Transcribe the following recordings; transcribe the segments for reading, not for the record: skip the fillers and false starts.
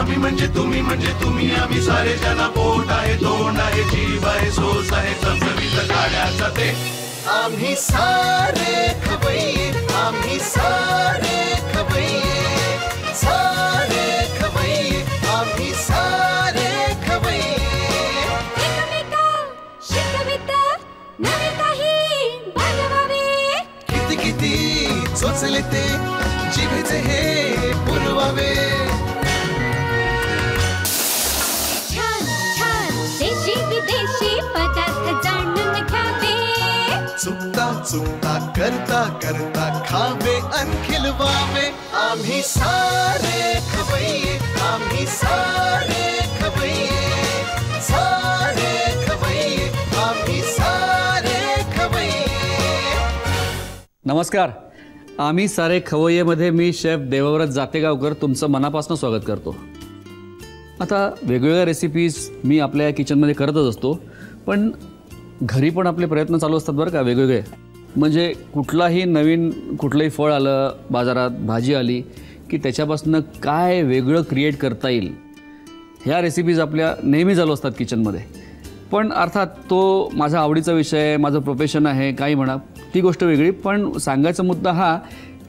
आम्ही म्हणजे तुम्ही आम्ही सारे जना पोट आहे तोंड आहे जीव आहे सोस आहे चमचमीत गाड्याचा ते आम्ही सारे खवय्ये आम्ही सारे खवय्ये सारे खवय्ये आम्ही सारे खवय्ये एकमेका शिकवित नवे काही बनवावे किती किती चोचले ते जिभेचे हे पुरवावे छान छान देशी विदेशी पदार्थ जाणून घ्यावे चुकता चुकता करता करता खावे अन खिलवावे आम्ही सारे खवय्ये आम्ही सारे खवय्ये सारे खवय्ये आम्ही सारे खवय्ये नमस्कार. आम्ही सारे खवय्येमध्ये मी शेफ देवव्रत जातेगावकर तुमचं मनापासून स्वागत करतो. आता वेगवेगळ्या रेसिपीज मी आपल्या किचनमध्ये करतच असतो, पण घरी पण आपले प्रयत्न चालू असतात बरं का वेगवेगळे. म्हणजे कुठलंही फळ आलं बाजारात, भाजी आली की त्याच्यापासून काय वेगळं क्रिएट करता येईल ह्या रेसिपीज आपल्या नेहमी चालू असतात किचनमध्ये. पण अर्थात तो माझा आवडीचा विषय, माझं प्रोफेशन आहे, काही म्हणा, ती गोष्ट वेगळी. पण सांगायचा मुद्दा हा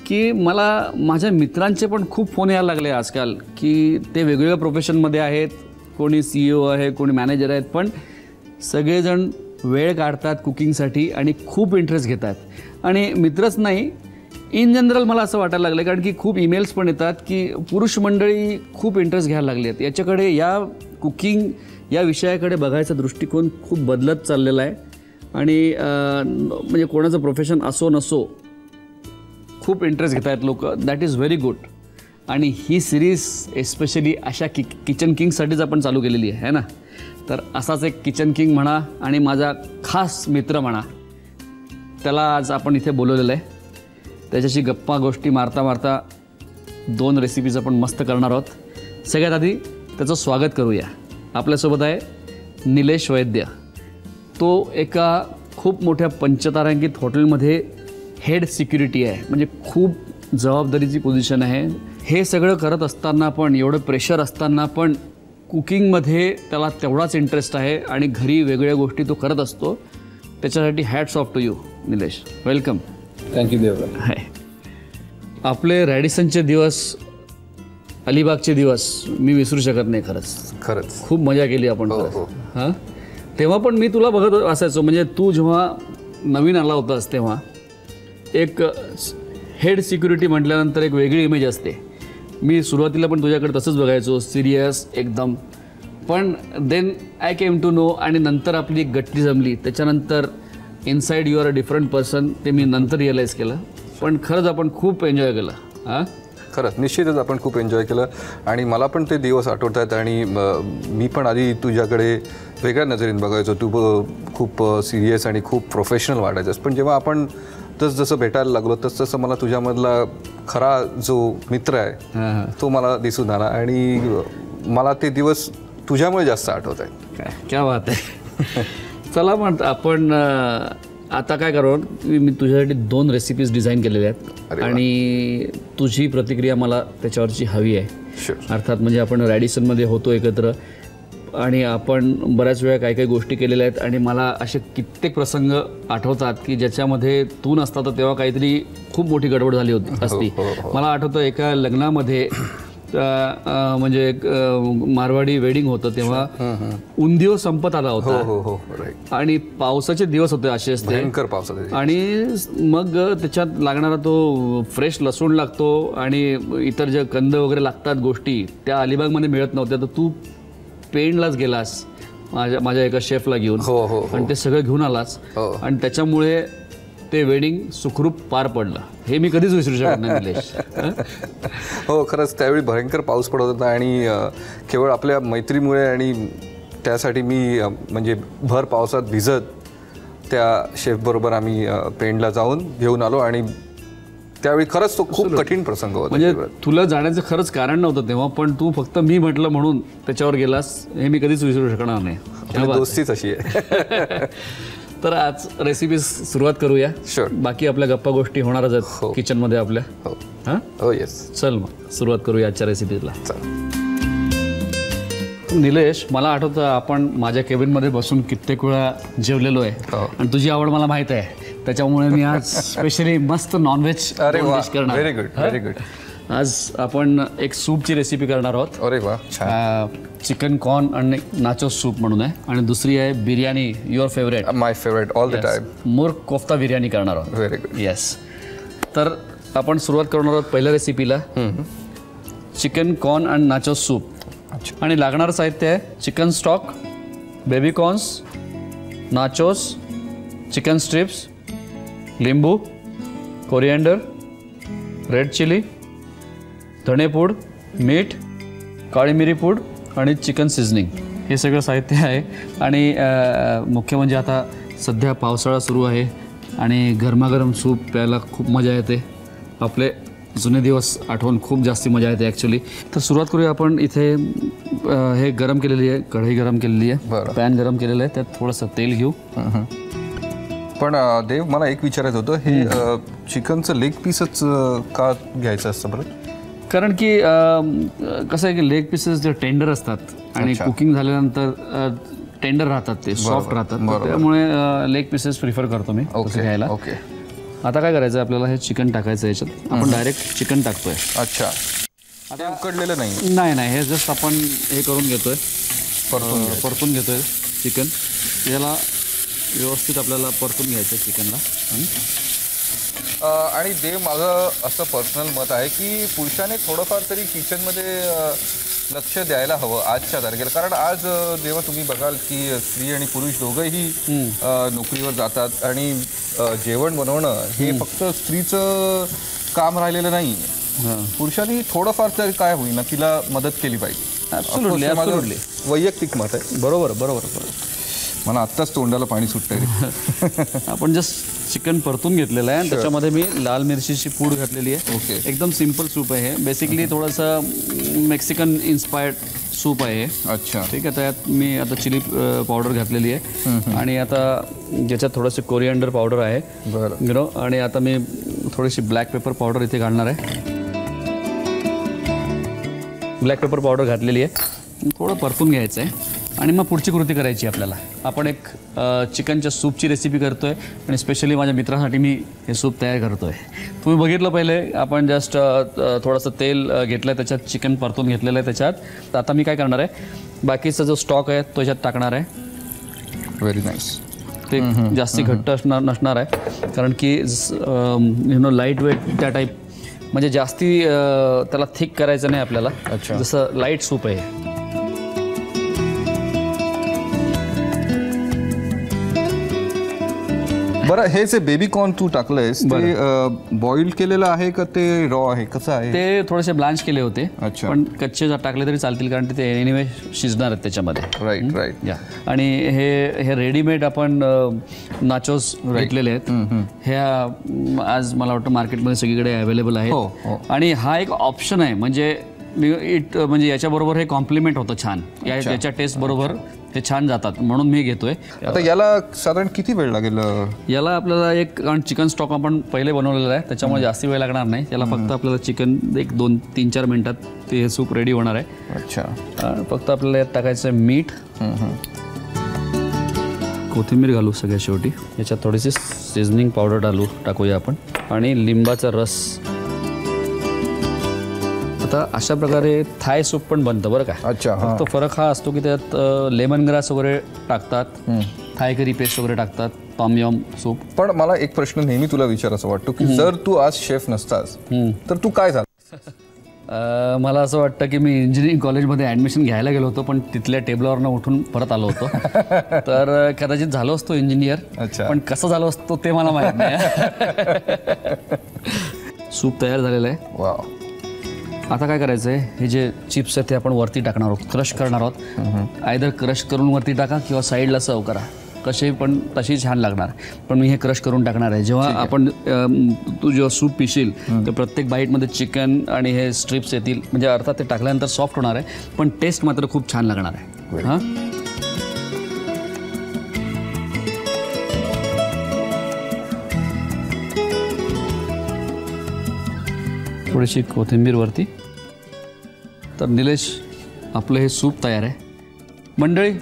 की मला माझ्या मित्रांचे पण खूप फोन यायला लागले आजकाल की ते वेगवेगळ्या प्रोफेशनमध्ये आहेत, कोणी CEO आहे, कोणी मॅनेजर आहेत, पण सगळेजण वेळ काढतात कुकिंगसाठी आणि खूप इंटरेस्ट घेतात. आणि मित्रच नाही, इन जनरल मला असं वाटायला लागलं कारण की खूप ईमेल्स पण येतात की पुरुष मंडळी खूप इंटरेस्ट घ्यायला लागले आहेत याच्याकडे. या कुकिंग या विषयाकडे बघायचा दृष्टिकोन खूप बदलत चाललेला आहे. आणि म्हणजे कोणाचं प्रोफेशन असो नसो खूप इंटरेस्ट घेत आहेत लोक. That is very good. आणि ही सिरीज एस्पेशली अशा किचन किंगसाठीच आपण चालू केलेली आहे ना. तर असाच एक किचन किंग म्हणा आणि माझा खास मित्र म्हणा, त्याला आज आपण इथे बोलवलेलं आहे. त्याच्याशी गप्पा गोष्टी मारता मारता 2 रेसिपीज आपण मस्त करणार आहोत. सगळ्यात आधी त्याचं स्वागत करूया. आपल्यासोबत आहे निलेश वैद्य. तो एका खूप मोठ्या पंचतारांकित हॉटेलमध्ये हेड सिक्युरिटी आहे. म्हणजे खूप जबाबदारीची पोझिशन आहे. हे सगळं करत असताना पण, एवढं प्रेशर असताना पण कुकिंगमध्ये त्याला तेवढाच इंटरेस्ट आहे आणि घरी वेगवेगळ्या गोष्टी तो करत असतो. त्याच्यासाठी hats off to you Nilesh. Welcome. Thank you Devraj. Hi. आपले रॅडिसनचे दिवस, अलिबागचे दिवस मी विसरू शकत नाही. खरंच खूप मजा केली आपण. हां, तेव्हा पण मी तुला बघत असायचो. म्हणजे तू जेव्हा नवीन आला होतास तेव्हा एक हेड सिक्युरिटी म्हटल्यानंतर एक वेगळी इमेज असते. मी सुरुवातीला पण तुझ्याकडे तसंच बघायचो, सिरियस एकदम. पण then I came to know आणि नंतर आपली एक गट्टी जमली. त्याच्यानंतर inside you are a different person, ते मी नंतर रिअलाईज केलं. पण खरंच आपण खूप एन्जॉय केलं. हां, खरंच निश्चितच आपण खूप एन्जॉय केलं. आणि मला पण ते दिवस आठवत आहेत. आणि मी पण आधी तुझ्याकडे वेगळ्या नजरेने बघायचो. तू खूप सिरियस आणि खूप प्रोफेशनल वाटायचंस. पण जेव्हा आपण जसं भेटायला लागलो तसं मला तुझ्यामधला खरा जो मित्र आहे तो मला दिसून आला. आणि मला ते दिवस तुझ्यामुळे जास्त आठवत आहेत. क्या बात आहे. चला मग आपण आता काय करू, मी तुझ्यासाठी 2 रेसिपीज डिझाईन केलेल्या आहेत आणि तुझी प्रतिक्रिया मला त्याच्यावरची हवी आहे. अर्थात म्हणजे आपण रॅडिसनमध्ये होतो एकत्र आणि आपण बऱ्याच वेळा काही काही गोष्टी केलेल्या आहेत. आणि मला असे कित्येक प्रसंग आठवतात की ज्याच्यामध्ये तू नसता तर तेव्हा काहीतरी खूप मोठी गडबड झाली होती असती. मला आठवतं एका लग्नामध्ये म्हणजे एक मारवाडी वेडिंग होतं तेव्हा उंदिओ संपत आला होता आणि पावसाचे दिवस होते असे असते, भयंकर पावसाचे. आणि मग त्याच्यात लागणारा तो फ्रेश लसूण लागतो आणि इतर जे कंद वगैरे लागतात गोष्टी त्या अलिबागमध्ये मिळत नव्हत्या. तर तू पेणलाच गेलास माझ्या एका शेफला घेऊन आणि ते सगळं घेऊन आलास आणि त्याच्यामुळे ते वेडिंग सुखरूप पार पडलं. हे मी कधीच विसरू शकत नाही निलेश. हो, खरंच त्यावेळी भयंकर पाऊस पडत होता आणि केवळ आपल्या मैत्रीमुळे आणि त्यासाठी मी म्हणजे भर पावसात भिजत त्या शेफबरोबर आम्ही पेणला जाऊन घेऊन आलो. आणि त्यावेळी खरंच तो खूप कठीण प्रसंग होता. म्हणजे तुला जाण्याचं खरंच कारण नव्हतं तेव्हा, पण तू फक्त मी म्हटलं म्हणून त्याच्यावर गेलास. हे मी कधीच विसरू शकणार नाही. दोस्तीच अशी आहे. तर आज रेसिपी सुरुवात करूया. बाकी आपल्या गप्पा गोष्टी होणारच आहेत किचनमध्ये आपल्या. हो येस. चल मग सुरुवात करूया आजच्या रेसिपीला. चल. निलेश, मला आठवतं आपण माझ्या केबिनमध्ये बसून कित्येक वेळा जेवलेलो आहे आणि तुझी आवड मला माहित आहे, त्याच्यामुळे मी आज स्पेशली मस्त नॉनव्हेज डिश करणार. Very good, very good. आज आपण एक सूपची रेसिपी करणार आहोत. अरे वा, छान. चिकन कॉर्न आणि नाचो सूप म्हणून आहे. आणि दुसरी आहे biryani, your favourite, my favourite all the time, मोर कोफ्ता बिर्याणी करणार आहोत. Very good. येस. तर आपण सुरुवात करणार आहोत पहिल्या रेसिपीला, chicken corn and nacho soup. आणि लागणारं साहित्य आहे chicken stock, baby corns, nachos, chicken strips, लिंबू, कोरिएंडर, रेड चिली, धणेपूड, मीठ, काळी मिरी पूड आणि चिकन सिझनिंग. हे सगळं साहित्य आहे. आणि मुख्य म्हणजे आता सध्या पावसाळा सुरू आहे आणि गरमागरम सूप प्यायला खूप मजा येते. आपले जुने दिवस आठवून खूप जास्ती मजा येते ॲक्च्युली. तर सुरुवात करूया. आपण इथे हे गरम केलेली आहे, कढई गरम केलेली आहे, पॅन गरम केलेलं आहे, त्यात थोडंसं तेल घेऊ. पण देव, मला एक विचारायचं होतं, हे चिकनचं लेग पीसच का घ्यायचं असतं बरं? कारण की कसं आहे की लेग पीसेस जे टेंडर असतात आणि कुकिंग झाल्यानंतर टेंडर राहतात, ते सॉफ्ट राहतात, त्यामुळे लेग पीसेस प्रिफर करतो मी घ्यायला. ओके. आता काय करायचं आपल्याला, हे चिकन टाकायचं याच्यात. आपण डायरेक्ट चिकन टाकतोय. अच्छा. आता उकडलेलं नाही? नाही, हे जस्ट आपण हे करून घेतोय, परतून घेतोय चिकन. याला व्यवस्थित आपल्याला परतून घ्यायचं चिकनला. आणि देव, माझं असं पर्सनल मत आहे की पुरुषाने थोडंफार तरी किचनमध्ये लक्ष द्यायला हवं आजच्या तारखेला. कारण आज जेव्हा तुम्ही बघाल की स्त्री आणि पुरुष दोघंही नोकरीवर जातात आणि जेवण बनवणं हे फक्त स्त्रीचं काम राहिलेलं नाही. पुरुषांनी थोडंफार तरी काय होईना तिला मदत केली पाहिजे. ॲब्सोल्युटली वैयक्तिक मत आहे. बरोबर. मला आत्ताच तोंडाला पाणी सुटतंय. आपण जस्ट चिकन परतून घेतलेलं आहे. त्याच्यामध्ये मी लाल मिरचीची पूड घातलेली आहे. ओके. एकदम सिम्पल सूप आहे हे. बेसिकली थोडंसं मेक्सिकन इन्स्पायर्ड सूप आहे. अच्छा. ठीक आहे. त्यात मी आता चिली पावडर घातलेली आहे आणि आता ज्याच्यात थोडंसं कोरिएंडर पावडर आहे. बरं. आणि आता मी थोडीशी ब्लॅक पेपर पावडर इथे घालणार आहे. ब्लॅक पेपर पावडर घातलेली आहे. थोडं परतून घ्यायचं आहे आणि मग पुढची कृती करायची आपल्याला. आपण एक चिकनच्या सूपची रेसिपी करतो आहे आणि स्पेशली माझ्या मित्रासाठी मी हे सूप तयार करतो आहे. तुम्ही बघितलं पहिले आपण जस्ट थोडंसं तेल घेतलं आहे, त्याच्यात चिकन परतून घेतलेलं आहे त्याच्यात. आता मी काय करणार आहे, बाकीचा जो स्टॉक आहे तो याच्यात टाकणार आहे. Very nice. ते जास्ती घट्ट नसणार आहे कारण की लाईट वेट त्या टाईप, म्हणजे जास्ती त्याला थिक करायचं नाही आपल्याला. जसं लाईट सूप आहे. बरं, हे जे बेबी कॉर्न तू टाकलंयस ते बॉईल केलेलं आहे का ते रॉ आहे, कसं आहे? ते थोडेसे ब्लांच केले होते. अच्छा. पण कच्चे जर टाकले तरी चालतील कारण ते एनिवे शिजणार आहेत त्याच्यामध्ये. राईट. या आणि हे रेडीमेड आपण नाचोस घेतलेले आहेत. ह्या आज मला वाटतं मार्केटमध्ये सगळीकडे अवेलेबल आहेत. आणि हा एक ऑप्शन आहे, म्हणजे म्हणजे याच्याबरोबर हे कॉम्प्लिमेंट होतं छान. याच्या टेस्ट बरोबर हे छान जातात म्हणून मी घेतोय. आता याला साधारण किती वेळ लागेल? याला आपल्याला एक, कारण चिकन स्टॉक आपण पहिले बनवलेलं आहे त्याच्यामुळे जास्ती वेळ लागणार नाही. याला फक्त आपल्याला चिकन एक 2-3-4 मिनिटात ते सूप रेडी होणार आहे. अच्छा. फक्त आपल्याला यात टाकायचं आहे मीठ, कोथिंबीर घालू सगळ्यात शेवटी. याच्यात थोडीशी सीझनिंग पावडर टाकूया आपण आणि लिंबाचा रस. आता अशा प्रकारे थाय सूप पण बनतं बरं का. अच्छा. फक्त फरक हा असतो की त्यात लेमन ग्रास वगैरे टाकतात, थाय करी पेस्ट वगैरे टाकतात, टॉम यम सूप. पण मला एक प्रश्न नेहमी तुला विचारायचा वाटतो की जर तू आज शेफ नसतास तर तू काय झालं? मला असं वाटतं की मी इंजिनिअरिंग कॉलेजमध्ये ॲडमिशन घ्यायला गेलो होतो पण तिथल्या टेबलावरनं उठून परत आलो होतो. तर कदाचित झालो असतो इंजिनियर. पण कसं झालो असतो ते मला माहीत नाही. सूप तयार झालेलं आहे. वा. आता काय करायचं आहे, हे जे चिप्स आहेत ते आपण वरती टाकणार आहोत, क्रश करणार आहोत. आयदर क्रश करून वरती टाका किंवा साईडला सर्व करा, कसे पण तशी छान लागणार. पण मी हे क्रश करून टाकणार आहे. जेव्हा आपण तू जेव्हा सूप पिशील तर प्रत्येक बाईटमध्ये चिकन आणि हे स्ट्रिप्स येतील, म्हणजे अर्थात ते टाकल्यानंतर सॉफ्ट होणार आहे पण टेस्ट मात्र खूप छान लागणार आहे. हां, थोडीशी कोथिंबीर वरती. तर निलेश, आपलं हे सूप तयार आहे. मंडळी,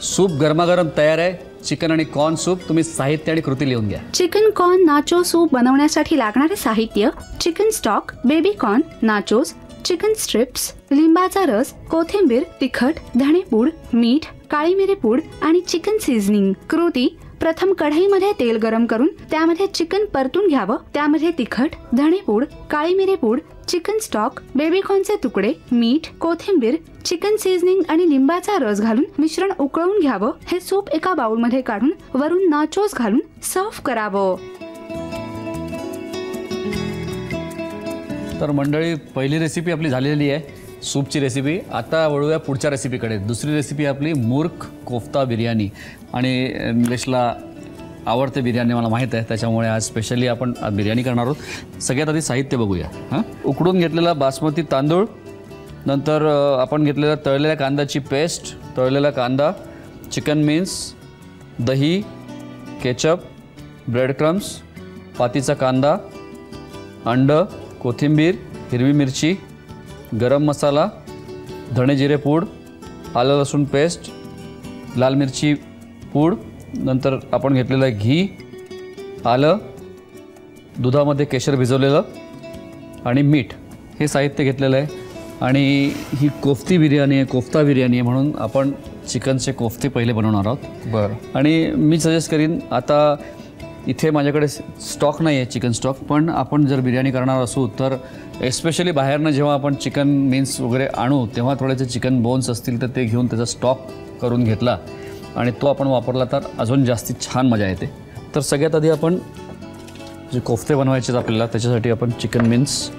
सूप गरमागरम तयार आहे. चिकन आणि कॉर्न सूप. तुम्ही साहित्य आणि कृती लिहून घ्या. चिकन कॉर्न नाचो सूप बनवण्यासाठी लागणारे साहित्य: chicken stock, baby corn, nachos, chicken strips, लिंबाचा रस, कोथिंबीर, तिखट, धणेपूड, मीठ, काळी मिरी पूड आणि चिकन सीझनिंग. कृती: प्रथम कढईमध्ये तेल गरम करून त्यामध्ये चिकन परतून घ्यावं. त्यामध्ये तिखट, धणेपूड, काळी मिरी पूड, चिकन स्टॉक, बेबी कॉर्नचे तुकडे, मीठ, कोथिंबीर, चिकन सीझनिंग आणि लिंबाचा रस घालून मिश्रण उकळून घ्यावं. हे सूप एका बाउलमध्ये काढून वरून नाचोस घालून सर्व्ह करावं. तर मंडळी, पहिली रेसिपी आपली झालेली आहे, सूपची रेसिपी. आता वळूया पुढच्या रेसिपीकडे. दुसरी रेसिपी आपली मूर्ख कोफ्ता बिर्याणी. आणि निलेशला आवडते बिर्याणी, मला माहीत आहे, त्याच्यामुळे आज स्पेशली आपण बिर्याणी करणार आहोत. सगळ्यात आधी साहित्य बघूया. उकडून घेतलेला बासमती तांदूळ, नंतर आपण घेतलेला तळलेल्या कांद्याची पेस्ट, तळलेला कांदा, चिकन मिन्स, दही, केचप, ब्रेड क्रम्स, पातीचा कांदा, अंड, कोथिंबीर, हिरवी मिरची, गरम मसाला, धणे जिरे पूड, आलं लसूण पेस्ट, लाल मिरची पूड, नंतर आपण घेतलेलं आहे घी, आलं, दुधामध्ये केशर भिजवलेलं आणि मीठ. हे साहित्य घेतलेलं आहे. आणि ही कोफ्ती बिर्याणी आहे, कोफ्ता बिर्याणी आहे, म्हणून आपण चिकनचे कोफ्ते पहिले बनवणार आहोत. बरं. आणि मी सजेस्ट करीन, आता इथे माझ्याकडे स्टॉक नाही आहे चिकन स्टॉक, पण आपण जर बिर्याणी करणार असू तर एस्पेशली बाहेरनं जेव्हा आपण चिकन मीन्स वगैरे आणू तेव्हा थोडेसे चिकन बोन्स असतील तर ते घेऊन त्याचा स्टॉक करून घेतला आणि तो आपण वापरला तर अजून जास्ती छान मजा येते. तर सगळ्यात आधी आपण जे कोफ्ते बनवायचे आपल्याला त्याच्यासाठी आपण चिकन मीन्स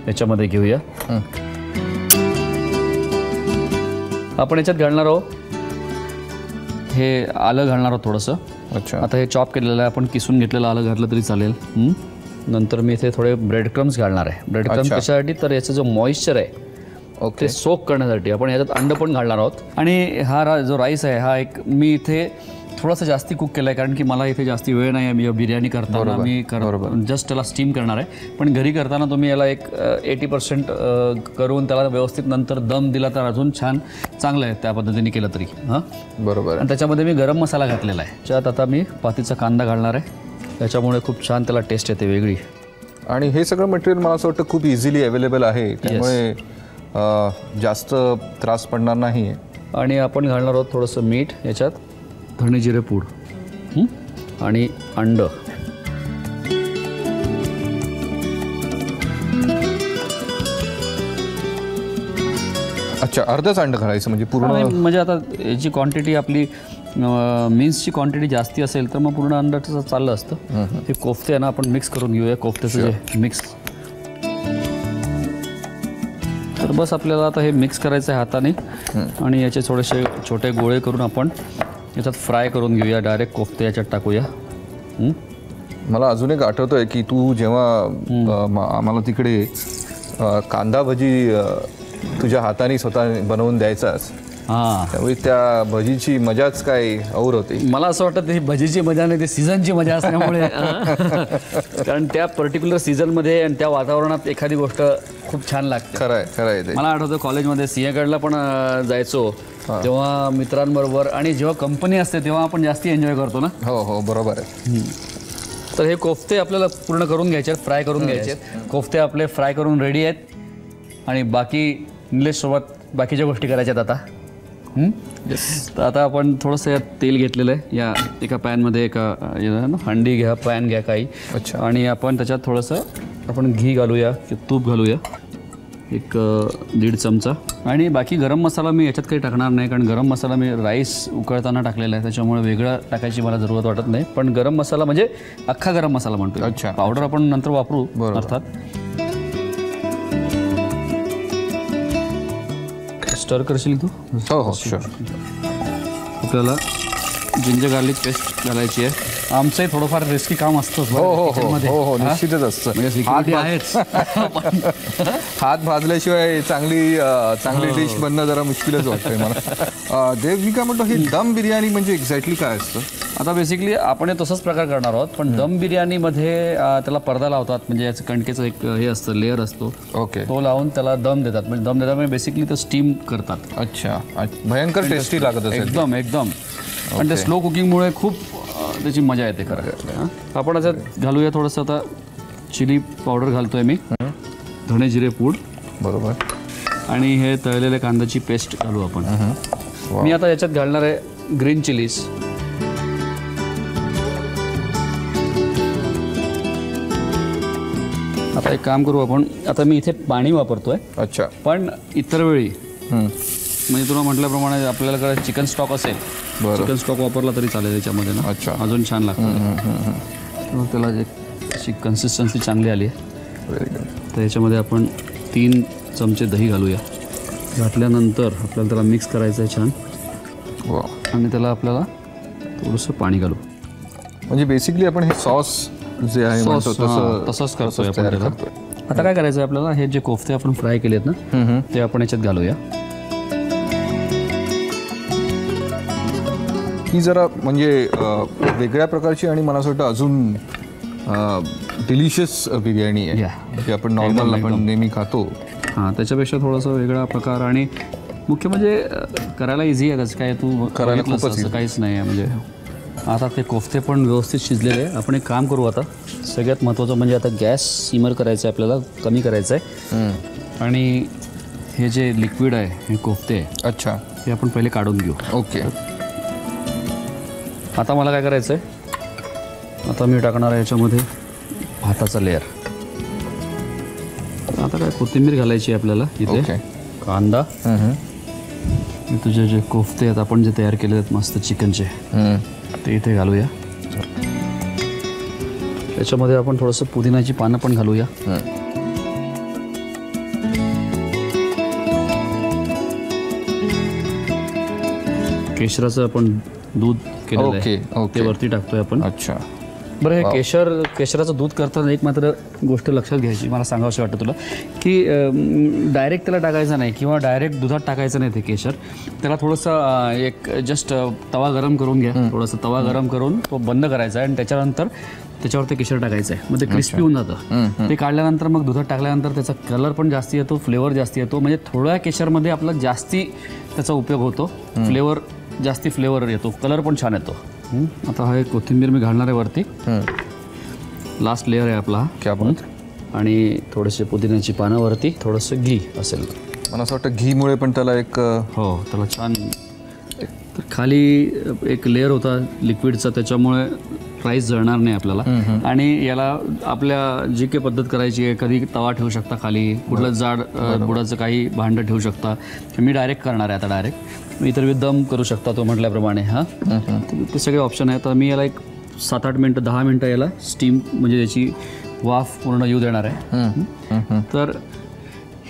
याच्यामध्ये घेऊया. आपण याच्यात घालणार आहोत, हे आलं घालणार आहोत थोडंसं. अच्छा. आता हे चॉप केलेलं आहे, आपण किसून घेतलेलं आलं घातलं तरी चालेल. नंतर मी इथे थोडे ब्रेड क्रम्स घालणार आहे. ब्रेड क्रम्स कशासाठी, तर याचा जो मॉइश्चर आहे ते सोक करण्यासाठी. आपण याच्यात अंड पण घालणार आहोत. आणि हा जो राईस आहे हा एक मी इथे थोडासा जास्ती कुक केला आहे, कारण की मला इथे जास्ती वेळ नाही आहे. बिर्याणी करताना मी जस्ट त्याला स्टीम करणार आहे. पण घरी करताना तुम्ही याला एक 80% करून त्याला व्यवस्थित नंतर दम दिला तर अजून छान चांगलं आहे, त्या पद्धतीने केलं तरी. हां, बरोबर. आणि त्याच्यामध्ये मी गरम मसाला घातलेला आहे. त्यात आता मी पातीचा कांदा घालणार आहे, त्याच्यामुळे खूप छान त्याला टेस्ट येते वेगळी. आणि हे सगळं मटेरियल मला असं वाटतं खूप इझिली अवेलेबल आहे, त्यामुळे जास्त त्रास पडणार नाही आहे. आणि आपण घालणार आहोत थोडंसं मीठ याच्यात, धणे जिरे पूड आणि अंड. अच्छा, अर्धच अंड घालायचं म्हणजे पूर्ण? म्हणजे आता याची क्वांटिटी आपली मीन्सची क्वांटिटी जास्ती असेल तर मग पूर्ण अंड्याचं चाललं असतं. हे कोफ्ते आहे ना, आपण मिक्स करून घेऊया कोफ्त्याचं जे मिक्स. तर बस आपल्याला आता हे मिक्स करायचं आहे हाताने आणि याचे थोडेसे छोटे गोळे करून आपण याच्यात फ्राय करून घेऊया. डायरेक्ट कोफ्ते याच्यात टाकूया. मला अजून एक आठवतं आहे की तू जेव्हा आम्हाला तिकडे कांदा भजी तुझ्या हाताने स्वतः बनवून द्यायचास, हां, त्यामुळे त्या भजीची मजाच काय और होती. मला असं वाटतं ती भजीची मजा नाही, ती सीझनची मजा असल्यामुळे. कारण त्या पर्टिक्युलर सीझनमध्ये आणि त्या वातावरणात एखादी गोष्ट खूप छान लागते. खरं आहे, खरं आहे ते. मला आठवतं कॉलेजमध्ये सिंहगडला पण जायचो तेव्हा मित्रांबरोबर, आणि जेव्हा कंपनी असते तेव्हा आपण जास्ती एन्जॉय करतो ना. हो हो, बरोबर आहे. तर हे कोफ्ते आपल्याला पूर्ण करून घ्यायचे आहेत, फ्राय करून घ्यायचे आहेत. कोफ्ते आपले फ्राय करून रेडी आहेत आणि बाकी निलेशसोबत बाकीच्या गोष्टी करायच्यात आता. तर आता आपण थोडंसं यात तेल घेतलेलं आहे. या एका पॅनमध्ये एका हंडी घ्या, पॅन घ्या काही. अच्छा. आणि आपण त्याच्यात थोडंसं आपण घी घालूया की तूप घालूया, एक 1.5 चमचा. आणि बाकी गरम मसाला मी याच्यात काही टाकणार नाही, कारण गरम मसाला मी राईस उकळताना टाकलेला आहे, त्याच्यामुळे वेगळं टाकायची मला जरूरत वाटत नाही. पण गरम मसाला म्हणजे अख्खा गरम मसाला म्हणतो. अच्छा. पावडर आपण नंतर वापरू अर्थात. स्टर करशील तू? हो हो, शुअर. आपल्याला जिंजर गार्लिक पेस्ट घालायची आहे. आमचंही थोडंफार रिस्की काम असतं. हो हो हो हो, निश्चितच असतं. म्हणजे सिक्युरिटी आहेच. हात भाजल्याशिवाय चांगली डिश बनणं जरा मुश्किलच वाटतंय मला. देव, मी काय म्हणतो, ही दम बिर्याणी म्हणजे एक्झॅक्टली काय असतं? आता बेसिकली आपण हे तसंच प्रकार करणार आहोत, पण दम बिर्याणीमध्ये त्याला पडदा लावतात, म्हणजे याचं कणकेचं एक हे असतं, लेअर असतो, ओके, तो लावून त्याला दम देतात. म्हणजे दम देतात म्हणजे बेसिकली ते स्टीम करतात. अच्छा, भयंकर टेस्टी लागत असेल. एकदम एकदम. आणि ते स्लो कुकिंगमुळे खूप त्याची मजा येते करायला. आपण याच्यात घालूया थोडंसं, आता चिली पावडर घालतोय मी, धणे जिरे पूड, बरोबर, आणि हे तळलेल्या कांद्याची पेस्ट घालू आपण. मी आता याच्यात घालणार आहे ग्रीन चिलीज. आता एक काम करू आपण, आता मी इथे पाणी वापरतोय. अच्छा, पण इतर वेळी म्हणजे तुला म्हटल्याप्रमाणे आपल्याकडे चिकन स्टॉक असेल, चिकन स्टॉक वापरला तरी चालेल याच्यामध्ये ना. अच्छा, अजून छान लागतं. त्याला अशी कन्सिस्टन्सी चांगली आली आहे. तर याच्यामध्ये आपण 3 चमचे दही घालूया. घातल्यानंतर आपल्याला त्याला मिक्स करायचं आहे छान. वा. आणि त्याला आपल्याला थोडंसं पाणी घालू. म्हणजे बेसिकली आपण हे सॉस जे आहे तसंच करतोय आपण. आता काय करायचं आहे आपल्याला, हे जे कोफ्ते आपण फ्राय केलेत ना ते आपण याच्यात घालूया. ही जरा म्हणजे वेगळ्या प्रकारची आणि मला असं वाटतं अजून डिलिशियस बिर्याणी आहे, जी आपण नॉर्मल आपण नेहमी खातो. हां, त्याच्यापेक्षा थोडासा वेगळा प्रकार आणि मुख्य म्हणजे करायला इझी आहे. त्याचं काय तू करायला असं काहीच नाही आहे. म्हणजे आता ते कोफ्ते पण व्यवस्थित शिजलेले आहे. आपण एक काम करू आता, सगळ्यात महत्त्वाचं म्हणजे आता गॅस सिमर करायचं आहे आपल्याला, कमी करायचं आहे. आणि हे जे लिक्विड आहे, हे कोफ्ते आहे, अच्छा, हे आपण पहिले काढून घेऊ. ओके. आता मला काय करायचं आहे, आता मी टाकणार आहे याच्यामध्ये भाताचा लेअर. आता काय कोथिंबीर घालायची आहे आपल्याला इथे, कांदा, तुझे जे कोफ्ते आहेत आपण जे तयार केले आहेत मस्त चिकनचे, ते इथे घालूया. त्याच्यामध्ये आपण थोडंसं पुदिनाची पानं पण घालूया. केशराचं आपण दूध केलेलं आहे ते वरती टाकतोय आपण. अच्छा, बरं, हे केशराचं दूध करताना एक मात्र गोष्ट लक्षात घ्यायची, मला सांगावंशी वाटतं तुला, की डायरेक्ट त्याला टाकायचं नाही किंवा डायरेक्ट दुधात टाकायचं नाही ते केशर. त्याला थोडंसं एक जस्ट तवा गरम करून घ्या, थोडंसं तवा गरम करून तो बंद करायचा आहे आणि त्याच्यानंतर त्याच्यावर ते केशर टाकायचं आहे. मग ते क्रिस्पी होऊन जातं. ते काढल्यानंतर मग दुधात टाकल्यानंतर त्याचा कलर पण जास्ती येतो, फ्लेवर जास्ती येतो. म्हणजे थोड्या केशरमध्ये आपला जास्ती त्याचा उपयोग होतो, जास्ती फ्लेवर येतो, कलर पण छान येतो. आता हा एक कोथिंबीर मी घालणार आहे वरती, लास्ट लेअर आहे आपला. क्या बात. आणि थोडेसे पुदिन्याची पानं वरती, थोडंसं घी असेल. मला असं वाटतं घीमुळे पण त्याला एक हो, त्याला छान. तर खाली एक लेअर होता लिक्विडचा, त्याच्यामुळे राईस जळणार नाही आपल्याला. आणि याला आपल्या जी काही पद्धत करायची आहे, कधी तवा ठेवू शकता खाली, कुठलं जाड बुडाचं काही भांडं ठेवू शकता. मी डायरेक्ट करणार आहे आता, डायरेक्ट इतर दम करू शकता तो म्हटल्याप्रमाणे. ते सगळे ऑप्शन आहेत. तर मी याला एक 7-8 मिनटं 10 मिनटं याला स्टीम म्हणजे त्याची वाफ पूर्ण येऊ देणार आहे. तर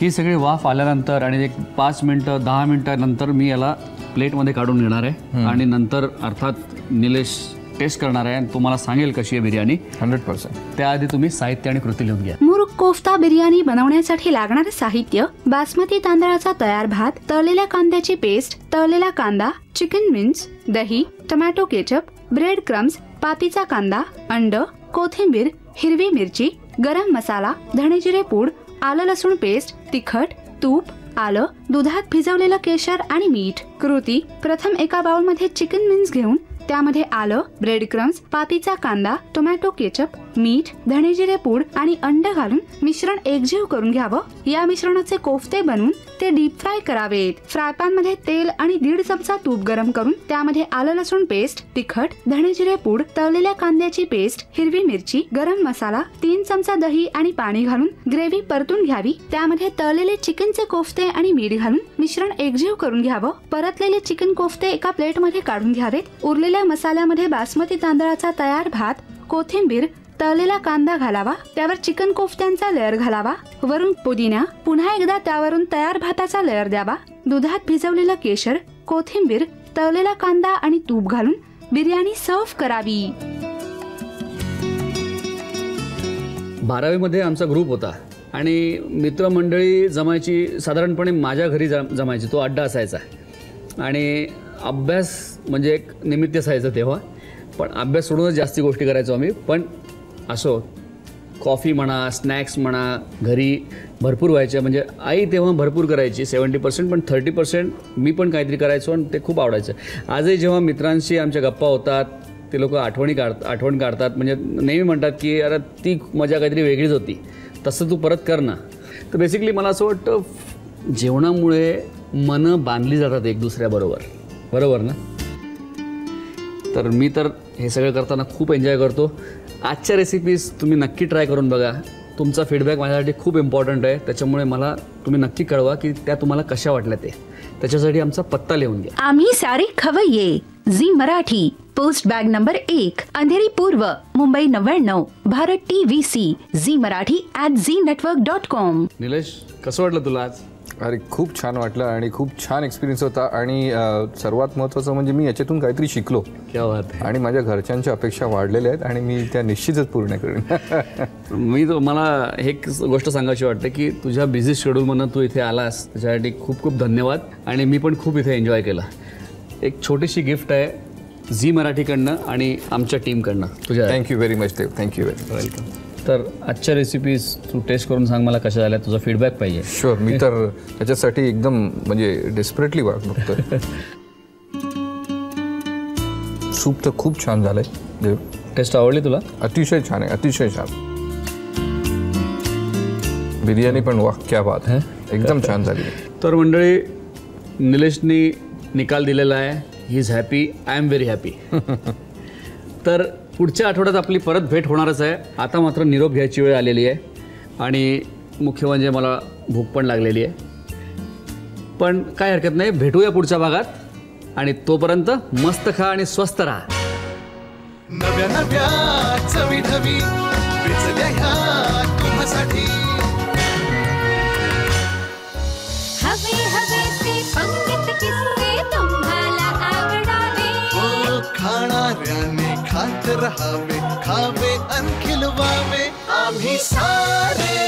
ही सगळी वाफ आल्यानंतर आणि एक 5 मिनटं 10 मिनटानंतर मी याला प्लेटमध्ये काढून घेणार आहे. आणि नंतर अर्थात निलेश टेस्ट करणार आहे आणि तुम्हाला सांगेल कशी आहे बिर्याणी 100%. त्याआधी तुम्ही साहित्य आणि कृती लिहून घ्या. मुर्ग कोफ्ता बिर्याणी बनवण्यासाठी लागणारे साहित्य: बासमती तांदळाचा तयार भात, तळलेल्या कांद्याची पेस्ट, तळलेला कांदा, चिकन मिन्स, दही, टोमॅटो केचप, ब्रेड क्रम्स, पातीचा कांदा, अंड, कोथिंबीर, हिरवी मिरची, गरम मसाला, धणेजिरे पूड, आलं लसूण पेस्ट, तिखट, तूप, आलं, दुधात भिजवलेलं केशर आणि मीठ. कृती: प्रथम एका बाउलमध्ये चिकन मिन्स घेऊन त्यामध्ये आलं, ब्रेड क्रम्स, पातीचा कांदा, टोमॅटो केचप, मीठ, धणेजिरे पूड आणि अंड घालून मिश्रण एकजीव करून घ्यावं. या मिश्रणाचे कोफ्ते बनवून ते डीप फ्राय करावेत. फ्रायपॅन मध्ये तेल आणि 1.5 चमचा तूप गरम करून त्यामध्ये आलं लसूण पेस्ट, तिखट, धणेजिरे पूड, तळलेल्या कांद्याची पेस्ट, हिरवी मिरची, गरम मसाला, 3 चमचा दही आणि पाणी घालून ग्रेव्ही परतून घ्यावी. त्यामध्ये तळलेले चिकनचे कोफ्ते आणि मीठ घालून मिश्रण एकजीव करून घ्यावं. परतलेले चिकन कोफ्ते एका प्लेट मध्ये काढून घ्यावेत. उरलेल्या मसाल्यामध्ये बासमती तांदळाचा तयार भात, कोथिंबीर, तळलेला कांदा घालावा. त्यावर चिकन कोफ्त्यांचा लेअर घालावा. वरून पुदिना, पुन्हा एकदा त्यावरून तयार भाताचा लेअर द्यावा. दुधात भिजवलेलं केशर, कोथिंबीर, तळलेला कांदा आणि तूप घालून बिर्याणी सर्व्ह करावी. 12वीमध्ये आमचा ग्रुप होता आणि मित्रमंडळी जमायची, साधारणपणे माझ्या घरी जमायची. तो अड्डा असायचा आणि अभ्यास म्हणजे एक निमित्त असायचं तेव्हा. पण अभ्यास सोडूनच जास्ती गोष्टी करायचो आम्ही. पण असो, कॉफी म्हणा, स्नॅक्स म्हणा, घरी भरपूर व्हायच्या. म्हणजे आई तेव्हा भरपूर करायची 70%, पण 30% मी पण काहीतरी करायचो आणि ते खूप आवडायचं. आजही जेव्हा मित्रांशी आमच्या गप्पा होतात, ते लोक आठवण काढतात. म्हणजे नेहमी म्हणतात की अरे ती मजा काहीतरी वेगळीच होती, तसं तू परत कर ना. तर बेसिकली मला असं वाटतं जेवणामुळे मनं बांधली जातात एक दुसऱ्याबरोबर, बरोबर ना. तर मी तर हे सगळं करताना खूप एन्जॉय करतो. आजच्या रेसिपीज तुम्ही नक्की ट्राय करून बघा. तुमचा फीडबॅक माझ्यासाठी खूप इम्पॉर्टंट आहे. त्याच्यामुळे मला तुम्ही नक्की कळवा की त्या तुम्हाला कशा वाटल्या ते. त्याच्यासाठी आमचा पत्ता लिहून घ्या. आम्ही सारे खवय्ये, Zee Marathi, post bag number 1, Andheri पूर्व, Mumbai 99, Bharat TVC, Zee Marathi @ZNetwork.com. Nilesh, कसं वाटलं तुला आज? अरे खूप छान वाटलं आणि खूप छान एक्सपिरियन्स होता. आणि सर्वात महत्त्वाचं म्हणजे मी याच्यातून काहीतरी शिकलो. क्या बात आहे. आणि माझ्या घरच्यांच्या अपेक्षा वाढलेल्या आहेत आणि मी त्या निश्चितच पूर्ण करेन. मी मला एक गोष्ट सांगायची वाटते की तुझ्या बिझी शेड्यूलमधून तू इथे आलास, त्याच्यासाठी खूप खूप धन्यवाद. आणि मी पण खूप इथे एन्जॉय केलं. एक छोटीशी गिफ्ट आहे झी मराठीकडनं आणि आमच्या टीमकडनं तुझ्या. Thank you very much Dev. Thank you very much. Welcome. तर आजच्या रेसिपीज तू टेस्ट करून सांग मला कशा झाल्या. तुझा फीडबॅक पाहिजे. शुअर. मी तर त्याच्यासाठी एकदम म्हणजे डेस्परेटली वाट बघतोय. सूप तर खूप छान झालंय देव. टेस्ट आवडली तुला? अतिशय छान आहे, अतिशय छान. बिर्याणी पण वाह, क्या बात आहे, एकदम छान झाली. तर मंडळी, निलेशनी निकाल दिलेला आहे. He is happy, I am very happy. तर पुढच्या आठवड्यात आपली परत भेट होणारच आहे. आता मात्र निरोप घ्यायची वेळ आलेली आहे आणि मुख्य म्हणजे मला भूक पण लागलेली आहे. पण काय हरकत नाही, भेटूया पुढच्या भागात. आणि तोपर्यंत मस्त खा आणि स्वस्त राहा. नव्या नव्या चवी ढवी विचल्या ह्या तुम्हासाठी. हवे हवे ते पंगत किस्से तुम्हाला आवडावे. खाणाऱ्याने खात रहावे, खावे अन खिलवावे. आम्ही सारे